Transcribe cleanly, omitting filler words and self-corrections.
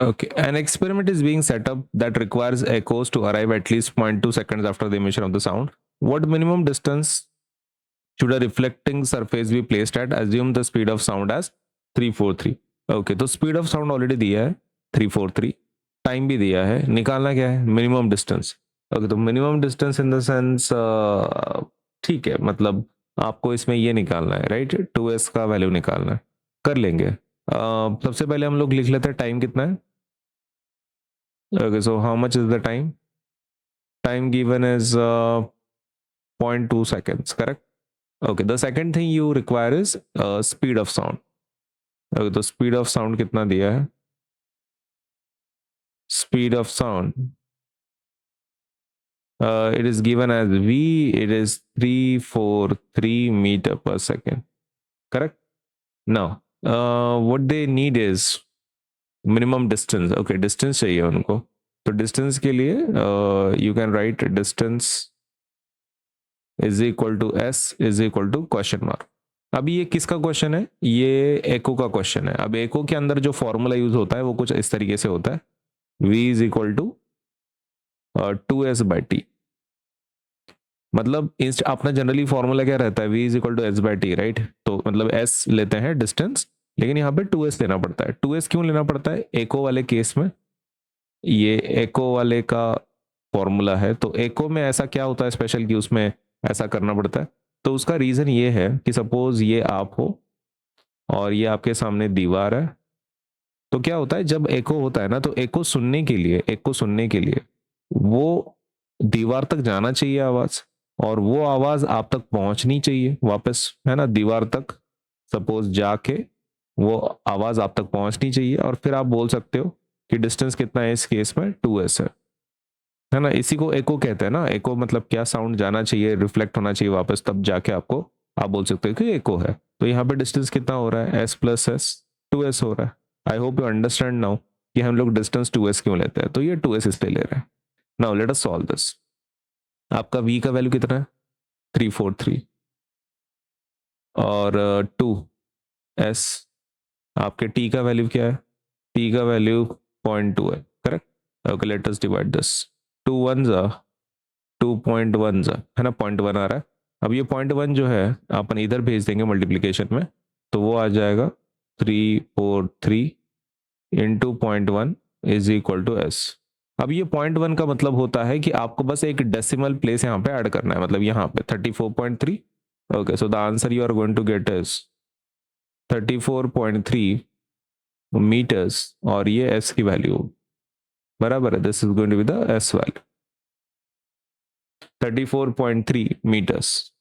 Okay, an experiment is being set up that requires echoes to arrive at least 0.2 seconds after the emission of the sound. What minimum distance should a reflecting surface be placed at? Assume the speed of sound as 343. Okay, तो speed of sound already दिया है 343, time भी दिया है, निकालना क्या है? Minimum distance. Okay, तो minimum distance in the sense ठीक है, मतलब आपको इसमें ये निकालना है, राइट? 2s का वैल्यू निकालना है, कर लेंगे. सबसे पहले हम लोग लिख लेते हैं टाइम कितना है. Okay, so how much is the time? Time given is 0.2 seconds, correct? Okay, the second thing you require is speed of sound. Okay, तो speed of sound कितना दिया है? Speed of sound, it is given as v, it is 343 meter per second, correct? Now what they need is minimum distance. Okay, distance चाहिए उनको, तो distance के लिए you can write distance is equal to S is equal to question mark. अभी ये किसका question है? ये एको का क्वेश्चन है. अब एको के अंदर जो फॉर्मूला यूज होता है वो कुछ इस तरीके से होता है, v is equal to 2s/t. मतलब अपना जनरली फॉर्मूला क्या रहता है? v is equal to s/t, right? तो मतलब s लेते हैं डिस्टेंस, लेकिन यहाँ पे 2s लेना पड़ता है. 2s क्यों लेना पड़ता है? एको वाले केस में ये एको वाले का फॉर्मूला है, तो एको में ऐसा क्या होता है स्पेशल कि उसमें ऐसा करना पड़ता है? तो उसका रीजन ये है कि सपोज ये आप हो और ये आपके सामने दीवार है, तो क्या होता है जब एको होता है ना, तो एको सुनने के लिए वो दीवार तक जाना चाहिए आवाज, और वो आवाज आप तक पहुंचनी चाहिए वापस, है ना? दीवार तक सपोज जाके वो आवाज आप तक पहुंचनी चाहिए, और फिर आप बोल सकते हो कि डिस्टेंस कितना है इस केस में? 2s है ना? इसी को एको कहते हैं ना. एको मतलब क्या? साउंड जाना चाहिए, रिफ्लेक्ट होना चाहिए वापस, तब जाके आपको आप बोल सकते हो कि एको है. तो यहाँ पे डिस्टेंस कितना हो रहा है? s प्लस एस, 2s हो रहा है. I hope you understand now कि हम लोग डिस्टेंस 2s क्यों लेते हैं. तो ये 2s इसलिए ले रहे हैं. Now let us solve this. आपका v का वैल्यू कितना है? 343 और 2s. आपके t का वैल्यू क्या है? t का वैल्यू 0.2 है, correct? Okay, let us divide this. 2 1 2.1 है ना, 0.1 आ रहा है. अब ये 0.1 जो है अपन इधर भेज देंगे मल्टीप्लीकेशन में, तो वो आ जाएगा 343 into 0.1 is equal to s. अब ये 0.1 का मतलब होता है कि आपको बस एक डेसिमल प्लेस यहाँ पे ऐड करना है, मतलब यहाँ पे 34.3. Okay, so the answer you are going to get is 34.3 metres, और ये एस की वैल्यू बराबर है. This is going to be the s value, 34.3 meters.